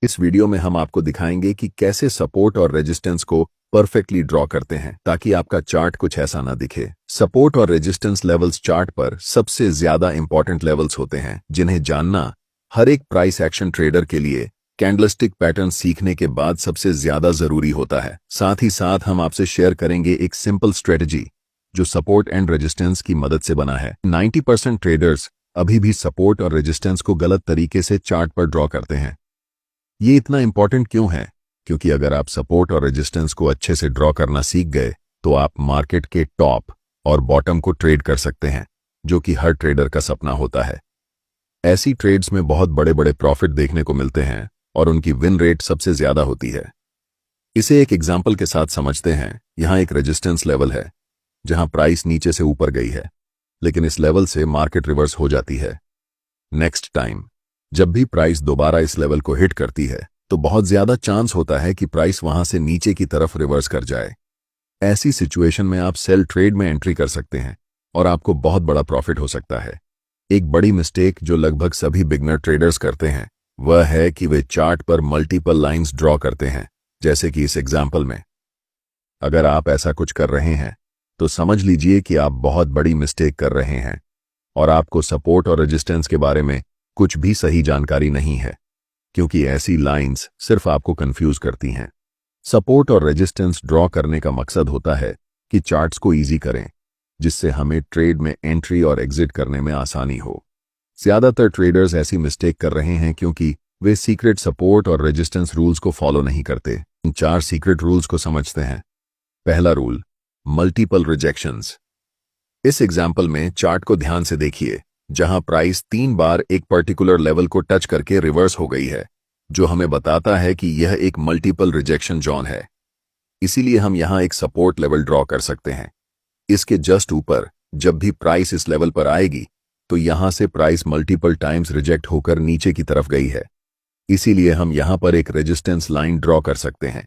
इस वीडियो में हम आपको दिखाएंगे कि कैसे सपोर्ट और रेजिस्टेंस को परफेक्टली ड्रॉ करते हैं ताकि आपका चार्ट कुछ ऐसा ना दिखे। सपोर्ट और रेजिस्टेंस लेवल्स चार्ट पर सबसे ज्यादा इंपॉर्टेंट लेवल्स होते हैं जिन्हें जानना हर एक प्राइस एक्शन ट्रेडर के लिए कैंडलस्टिक पैटर्न सीखने के बाद सबसे ज्यादा जरूरी होता है। साथ ही साथ हम आपसे शेयर करेंगे एक सिंपल स्ट्रेटजी जो सपोर्ट एंड रेजिस्टेंस की मदद से बना है। 90% ट्रेडर्स अभी भी सपोर्ट और रेजिस्टेंस को गलत तरीके से चार्ट पर ड्रॉ करते हैं। ये इतना इंपॉर्टेंट क्यों है? क्योंकि अगर आप सपोर्ट और रेजिस्टेंस को अच्छे से ड्रॉ करना सीख गए तो आप मार्केट के टॉप और बॉटम को ट्रेड कर सकते हैं, जो कि हर ट्रेडर का सपना होता है। ऐसी ट्रेड्स में बहुत बड़े बड़े प्रॉफिट देखने को मिलते हैं और उनकी विन रेट सबसे ज्यादा होती है। इसे एक एग्जाम्पल के साथ समझते हैं। यहां एक रेजिस्टेंस लेवल है जहां प्राइस नीचे से ऊपर गई है, लेकिन इस लेवल से मार्केट रिवर्स हो जाती है। नेक्स्ट टाइम जब भी प्राइस दोबारा इस लेवल को हिट करती है तो बहुत ज्यादा चांस होता है कि प्राइस वहां से नीचे की तरफ रिवर्स कर जाए। ऐसी सिचुएशन में आप सेल ट्रेड में एंट्री कर सकते हैं और आपको बहुत बड़ा प्रॉफिट हो सकता है। एक बड़ी मिस्टेक जो लगभग सभी बिगनर ट्रेडर्स करते हैं वह है कि वे चार्ट पर मल्टीपल लाइंस ड्रॉ करते हैं, जैसे कि इस एग्जाम्पल में। अगर आप ऐसा कुछ कर रहे हैं तो समझ लीजिए कि आप बहुत बड़ी मिस्टेक कर रहे हैं और आपको सपोर्ट और रेजिस्टेंस के बारे में कुछ भी सही जानकारी नहीं है, क्योंकि ऐसी लाइंस सिर्फ आपको कंफ्यूज करती हैं। सपोर्ट और रेजिस्टेंस ड्रॉ करने का मकसद होता है कि चार्ट्स को इजी करें, जिससे हमें ट्रेड में एंट्री और एग्जिट करने में आसानी हो। ज्यादातर ट्रेडर्स ऐसी मिस्टेक कर रहे हैं क्योंकि वे सीक्रेट सपोर्ट और रेजिस्टेंस रूल्स को फॉलो नहीं करते। इन 4 सीक्रेट रूल्स को समझते हैं। पहला रूल, मल्टीपल रिजेक्शंस। इस एग्जाम्पल में चार्ट को ध्यान से देखिए, जहां प्राइस 3 बार एक पर्टिकुलर लेवल को टच करके रिवर्स हो गई है, जो हमें बताता है कि यह एक मल्टीपल रिजेक्शन जोन है। इसीलिए हम यहां एक सपोर्ट लेवल ड्रॉ कर सकते हैं। इसके जस्ट ऊपर जब भी प्राइस इस लेवल पर आएगी तो यहां से प्राइस मल्टीपल टाइम्स रिजेक्ट होकर नीचे की तरफ गई है, इसीलिए हम यहां पर एक रेजिस्टेंस लाइन ड्रॉ कर सकते हैं।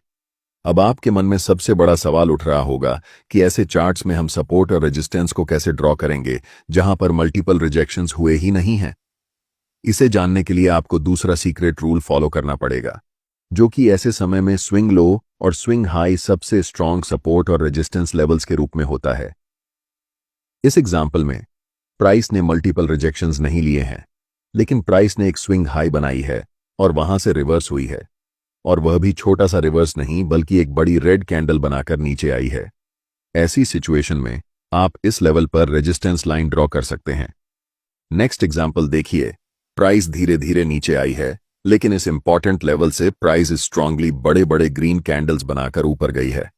अब आपके मन में सबसे बड़ा सवाल उठ रहा होगा कि ऐसे चार्ट्स में हम सपोर्ट और रेजिस्टेंस को कैसे ड्रॉ करेंगे जहां पर मल्टीपल रिजेक्शंस हुए ही नहीं हैं। इसे जानने के लिए आपको दूसरा सीक्रेट रूल फॉलो करना पड़ेगा, जो कि ऐसे समय में स्विंग लो और स्विंग हाई सबसे स्ट्रॉन्ग सपोर्ट और रेजिस्टेंस लेवल्स के रूप में होता है। इस एग्जाम्पल में प्राइस ने मल्टीपल रिजेक्शंस नहीं लिए हैं, लेकिन प्राइस ने एक स्विंग हाई बनाई है और वहां से रिवर्स हुई है, और वह भी छोटा सा रिवर्स नहीं बल्कि एक बड़ी रेड कैंडल बनाकर नीचे आई है। ऐसी सिचुएशन में आप इस लेवल पर रेजिस्टेंस लाइन ड्रॉ कर सकते हैं। नेक्स्ट एग्जाम्पल देखिए। प्राइस धीरे धीरे नीचे आई है, लेकिन इस इंपॉर्टेंट लेवल से प्राइस स्ट्रांगली बड़े बड़े ग्रीन कैंडल्स बनाकर ऊपर गई है।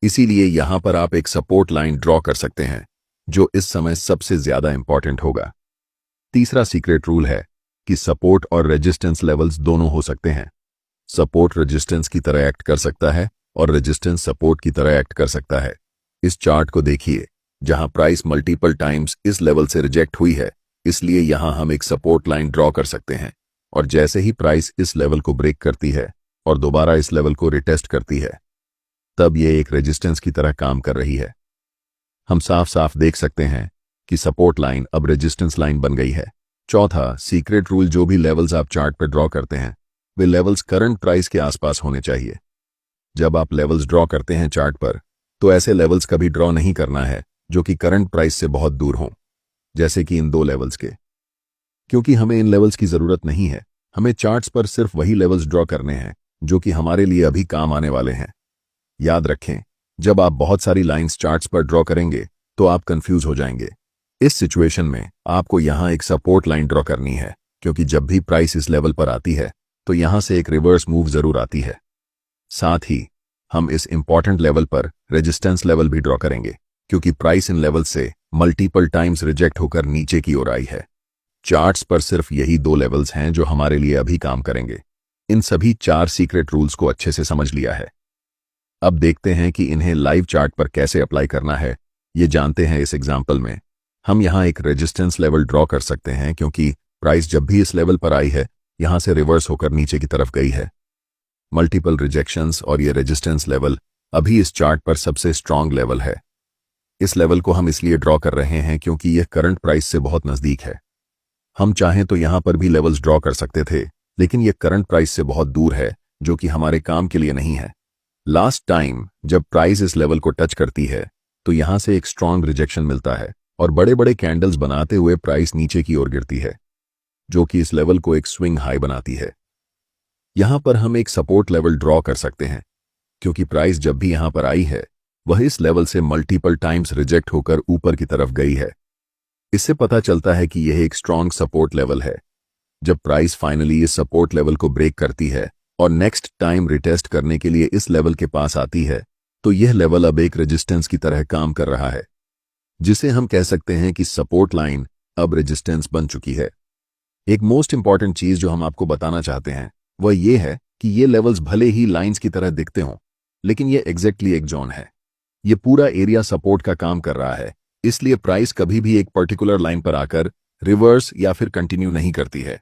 इसीलिए यहां पर आप एक सपोर्ट लाइन ड्रॉ कर सकते हैं, जो इस समय सबसे ज्यादा इंपॉर्टेंट होगा। तीसरा सीक्रेट रूल है कि सपोर्ट और रेजिस्टेंस लेवल्स दोनों हो सकते हैं। सपोर्ट रेजिस्टेंस की तरह एक्ट कर सकता है और रेजिस्टेंस सपोर्ट की तरह एक्ट कर सकता है। इस चार्ट को देखिए, जहां प्राइस मल्टीपल टाइम्स इस लेवल से रिजेक्ट हुई है, इसलिए यहां हम एक सपोर्ट लाइन ड्रॉ कर सकते हैं, और जैसे ही प्राइस इस लेवल को ब्रेक करती है और दोबारा इस लेवल को रिटेस्ट करती है, तब यह एक रेजिस्टेंस की तरह काम कर रही है। हम साफ साफ देख सकते हैं कि सपोर्ट लाइन अब रेजिस्टेंस लाइन बन गई है। चौथा सीक्रेट रूल, जो भी लेवल्स आप चार्ट पर ड्रॉ करते हैं वे लेवल्स करंट प्राइस के आसपास होने चाहिए। जब आप लेवल्स ड्रॉ करते हैं चार्ट पर, तो ऐसे लेवल्स कभी ड्रॉ नहीं करना है जो कि करंट प्राइस से बहुत दूर हों, जैसे कि इन 2 लेवल्स के, क्योंकि हमें इन लेवल्स की जरूरत नहीं है। हमें चार्ट्स पर सिर्फ वही लेवल्स ड्रॉ करने हैं जो कि हमारे लिए अभी काम आने वाले हैं। याद रखें, जब आप बहुत सारी लाइंस चार्ट्स पर ड्रॉ करेंगे तो आप कंफ्यूज हो जाएंगे। इस सिचुएशन में आपको यहां एक सपोर्ट लाइन ड्रॉ करनी है, क्योंकि जब भी प्राइस इस लेवल पर आती है तो यहां से एक रिवर्स मूव जरूर आती है। साथ ही हम इस इंपॉर्टेंट लेवल पर रेजिस्टेंस लेवल भी ड्रॉ करेंगे, क्योंकि प्राइस इन लेवल से मल्टीपल टाइम्स रिजेक्ट होकर नीचे की ओर आई है। चार्ट्स पर सिर्फ यही 2 लेवल्स हैं जो हमारे लिए अभी काम करेंगे। इन सभी 4 सीक्रेट रूल्स को अच्छे से समझ लिया है। अब देखते हैं कि इन्हें लाइव चार्ट पर कैसे अप्लाई करना है। ये जानते हैं। इस एग्जाम्पल में हम यहां एक रेजिस्टेंस लेवल ड्रॉ कर सकते हैं, क्योंकि प्राइस जब भी इस लेवल पर आई है यहां से रिवर्स होकर नीचे की तरफ गई है। मल्टीपल रिजेक्शंस और ये रेजिस्टेंस लेवल अभी इस चार्ट पर सबसे स्ट्रांग लेवल है। इस लेवल को हम इसलिए ड्रॉ कर रहे हैं क्योंकि यह करंट प्राइस से बहुत नजदीक है। हम चाहें तो यहां पर भी लेवल्स ड्रॉ कर सकते थे, लेकिन ये करंट प्राइस से बहुत दूर है, जो कि हमारे काम के लिए नहीं है। लास्ट टाइम जब प्राइस इस लेवल को टच करती है तो यहां से एक स्ट्रांग रिजेक्शन मिलता है और बड़े बड़े कैंडल्स बनाते हुए प्राइस नीचे की ओर गिरती है, जो कि इस लेवल को एक स्विंग हाई बनाती है। यहां पर हम एक सपोर्ट लेवल ड्रॉ कर सकते हैं, क्योंकि प्राइस जब भी यहां पर आई है वह इस लेवल से मल्टीपल टाइम्स रिजेक्ट होकर ऊपर की तरफ गई है। इससे पता चलता है कि यह एक स्ट्रांग सपोर्ट लेवल है। जब प्राइस फाइनली इस सपोर्ट लेवल को ब्रेक करती है और नेक्स्ट टाइम रिटेस्ट करने के लिए इस लेवल के पास आती है, तो यह लेवल अब एक रेजिस्टेंस की तरह काम कर रहा है, जिसे हम कह सकते हैं कि सपोर्ट लाइन अब रेजिस्टेंस बन चुकी है। एक मोस्ट इंपॉर्टेंट चीज जो हम आपको बताना चाहते हैं वह यह है कि ये लेवल्स भले ही लाइंस की तरह दिखते हों, लेकिन ये एग्जैक्टली एक जोन है। ये पूरा एरिया सपोर्ट का काम कर रहा है, इसलिए प्राइस कभी भी एक पर्टिकुलर लाइन पर आकर रिवर्स या फिर कंटिन्यू नहीं करती है।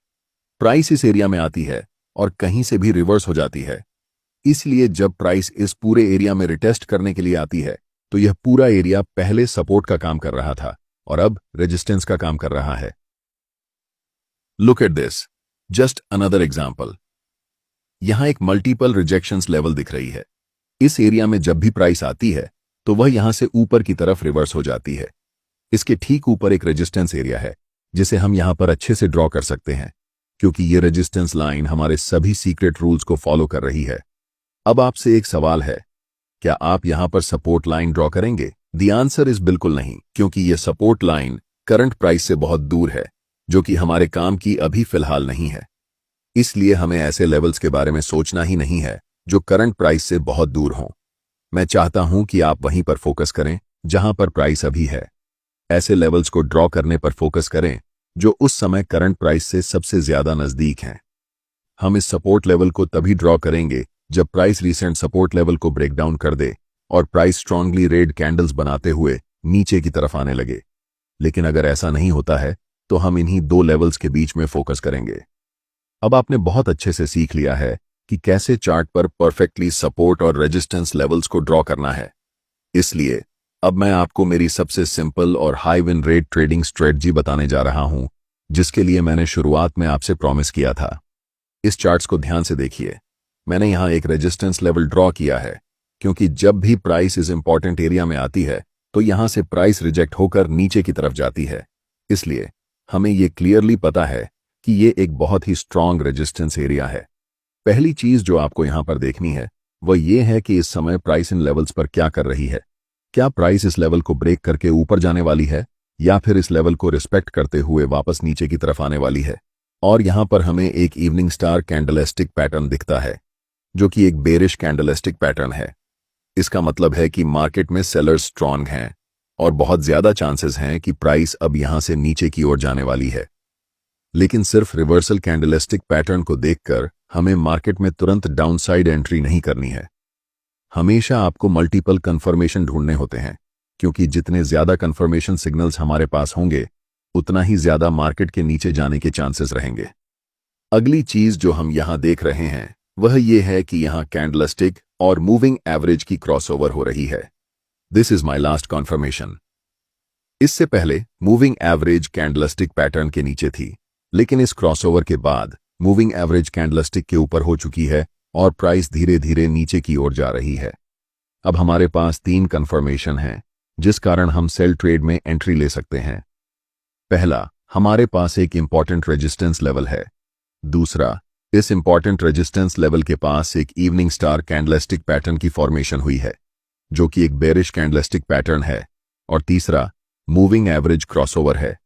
प्राइस इस एरिया में आती है और कहीं से भी रिवर्स हो जाती है। इसलिए जब प्राइस इस पूरे एरिया में रिटेस्ट करने के लिए आती है तो यह पूरा एरिया पहले सपोर्ट का काम कर रहा था और अब रेजिस्टेंस का काम कर रहा है। Look at this, just another example. यहां एक मल्टीपल रिजेक्शंस लेवल दिख रही है। इस एरिया में जब भी प्राइस आती है तो वह यहां से ऊपर की तरफ रिवर्स हो जाती है। इसके ठीक ऊपर एक रेजिस्टेंस एरिया है जिसे हम यहां पर अच्छे से ड्रॉ कर सकते हैं, क्योंकि ये रेजिस्टेंस लाइन हमारे सभी सीक्रेट रूल्स को फॉलो कर रही है। अब आपसे एक सवाल है, क्या आप यहां पर सपोर्ट लाइन ड्रॉ करेंगे? द आंसर इज बिल्कुल नहीं, क्योंकि यह सपोर्ट लाइन करंट प्राइस से बहुत दूर है, जो कि हमारे काम की अभी फिलहाल नहीं है। इसलिए हमें ऐसे लेवल्स के बारे में सोचना ही नहीं है जो करंट प्राइस से बहुत दूर हों। मैं चाहता हूं कि आप वहीं पर फोकस करें जहां पर प्राइस अभी है। ऐसे लेवल्स को ड्रॉ करने पर फोकस करें जो उस समय करंट प्राइस से सबसे ज्यादा नजदीक हैं। हम इस सपोर्ट लेवल को तभी ड्रॉ करेंगे जब प्राइस रिसेंट सपोर्ट लेवल को ब्रेक डाउन कर दे और प्राइस स्ट्रांगली रेड कैंडल्स बनाते हुए नीचे की तरफ आने लगे। लेकिन अगर ऐसा नहीं होता है तो हम इन्हीं दो लेवल्स के बीच में फोकस करेंगे। अब आपने बहुत अच्छे से सीख लिया है कि कैसे चार्ट पर परफेक्टली सपोर्ट और रेजिस्टेंस लेवल्स को ड्रॉ करना है। इसलिए अब मैं आपको मेरी सबसे सिंपल और high win rate trading strategy बताने जा रहा हूं, जिसके लिए मैंने शुरुआत में आपसे प्रॉमिस किया था। इस चार्ट्स को ध्यान से देखिए। मैंने यहां एक रेजिस्टेंस लेवल ड्रॉ किया है, क्योंकि जब भी प्राइस इस इंपॉर्टेंट एरिया में आती है तो यहां से प्राइस रिजेक्ट होकर नीचे की तरफ जाती है। इसलिए हमें यह क्लियरली पता है कि यह एक बहुत ही स्ट्रांग रेजिस्टेंस एरिया है। पहली चीज जो आपको यहां पर देखनी है वह यह है कि इस समय प्राइस इन लेवल्स पर क्या कर रही है। क्या प्राइस इस लेवल को ब्रेक करके ऊपर जाने वाली है या फिर इस लेवल को रिस्पेक्ट करते हुए वापस नीचे की तरफ आने वाली है? और यहां पर हमें एक इवनिंग स्टार कैंडलस्टिक पैटर्न दिखता है, जो कि एक बेरिश कैंडलस्टिक पैटर्न है। इसका मतलब है कि मार्केट में सेलर्स स्ट्रांग हैं और बहुत ज्यादा चांसेस हैं कि प्राइस अब यहां से नीचे की ओर जाने वाली है। लेकिन सिर्फ रिवर्सल कैंडलस्टिक पैटर्न को देखकर हमें मार्केट में तुरंत डाउनसाइड एंट्री नहीं करनी है। हमेशा आपको मल्टीपल कंफर्मेशन ढूंढने होते हैं, क्योंकि जितने ज्यादा कंफर्मेशन सिग्नल्स हमारे पास होंगे उतना ही ज्यादा मार्केट के नीचे जाने के चांसेस रहेंगे। अगली चीज जो हम यहां देख रहे हैं वह यह है कि यहां कैंडलस्टिक और मूविंग एवरेज की क्रॉसओवर हो रही है। This is my last conformation. इससे पहले मूविंग एवरेज कैंडलस्टिक पैटर्न के नीचे थी, लेकिन इस क्रॉसओवर के बाद मूविंग एवरेज कैंडलस्टिक के ऊपर हो चुकी है और प्राइस धीरे धीरे नीचे की ओर जा रही है। अब हमारे पास 3 कंफर्मेशन हैं जिस कारण हम सेल ट्रेड में एंट्री ले सकते हैं। पहला, हमारे पास एक इंपॉर्टेंट रेजिस्टेंस लेवल है। दूसरा, इस इंपॉर्टेंट रेजिस्टेंस लेवल के पास एक इवनिंग स्टार कैंडलस्टिक पैटर्न की फॉर्मेशन हुई है, जो कि एक बेरिश कैंडलस्टिक पैटर्न है। और तीसरा, मूविंग एवरेज क्रॉसओवर है।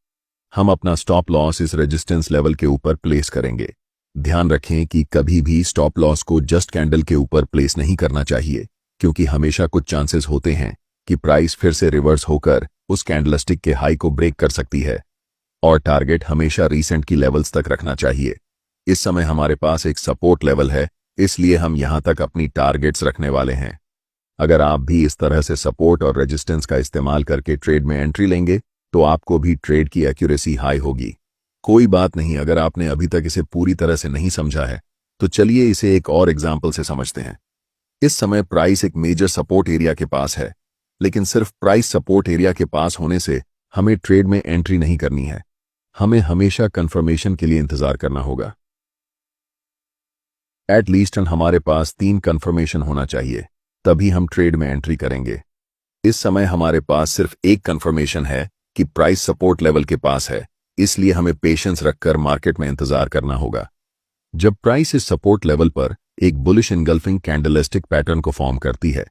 हम अपना स्टॉप लॉस इस रेजिस्टेंस लेवल के ऊपर प्लेस करेंगे। ध्यान रखें कि कभी भी स्टॉप लॉस को जस्ट कैंडल के ऊपर प्लेस नहीं करना चाहिए, क्योंकि हमेशा कुछ चांसेस होते हैं कि प्राइस फिर से रिवर्स होकर उस कैंडलस्टिक के हाई को ब्रेक कर सकती है। और टारगेट हमेशा रीसेंट की लेवल्स तक रखना चाहिए। इस समय हमारे पास एक सपोर्ट लेवल है, इसलिए हम यहां तक अपनी टारगेट्स रखने वाले हैं। अगर आप भी इस तरह से सपोर्ट और रेजिस्टेंस का इस्तेमाल करके ट्रेड में एंट्री लेंगे तो आपको भी ट्रेड की एक्यूरेसी हाई होगी। कोई बात नहीं, अगर आपने अभी तक इसे पूरी तरह से नहीं समझा है तो चलिए इसे एक और एग्जाम्पल से समझते हैं। इस समय प्राइस एक मेजर सपोर्ट एरिया के पास है, लेकिन सिर्फ प्राइस सपोर्ट एरिया के पास होने से हमें ट्रेड में एंट्री नहीं करनी है। हमें हमेशा कंफर्मेशन के लिए इंतजार करना होगा। एटलीस्ट हमारे पास 3 कंफर्मेशन होना चाहिए, तभी हम ट्रेड में एंट्री करेंगे। इस समय हमारे पास सिर्फ एक कंफर्मेशन है कि प्राइस सपोर्ट लेवल के पास है, इसलिए हमें पेशेंस रखकर मार्केट में इंतजार करना होगा। जब प्राइस इस सपोर्ट लेवल पर एक बुलिश इनगल्फिंग कैंडलस्टिक पैटर्न को फॉर्म करती है,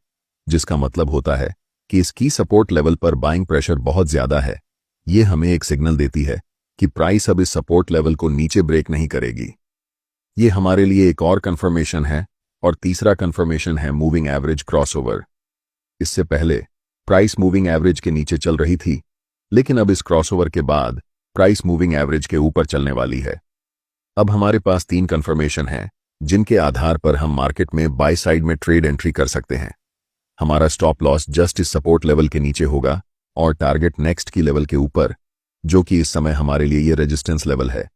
जिसका मतलब होता है कि इसकी सपोर्ट लेवल पर बाइंग प्रेशर बहुत ज्यादा है, ये हमें एक सिग्नल देती है कि प्राइस अब इस सपोर्ट लेवल को नीचे ब्रेक नहीं करेगी। ये हमारे लिए एक और कंफर्मेशन है, और तीसरा कंफर्मेशन है मूविंग एवरेज क्रॉसओवर। इससे पहले प्राइस मूविंग एवरेज के नीचे चल रही थी, लेकिन अब इस क्रॉसओवर के बाद प्राइस मूविंग एवरेज के ऊपर चलने वाली है। अब हमारे पास 3 कंफर्मेशन हैं, जिनके आधार पर हम मार्केट में बाय साइड में ट्रेड एंट्री कर सकते हैं। हमारा स्टॉप लॉस जस्ट इस सपोर्ट लेवल के नीचे होगा और टारगेट नेक्स्ट की लेवल के ऊपर, जो कि इस समय हमारे लिए ये रेजिस्टेंस लेवल है।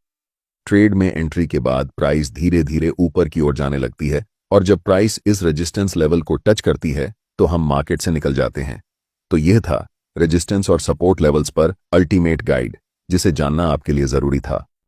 ट्रेड में एंट्री के बाद प्राइस धीरे धीरे ऊपर की ओर जाने लगती है, और जब प्राइस इस रेजिस्टेंस लेवल को टच करती है तो हम मार्केट से निकल जाते हैं। तो यह था रेजिस्टेंस और सपोर्ट लेवल्स पर अल्टीमेट गाइड, जिसे जानना आपके लिए जरूरी था।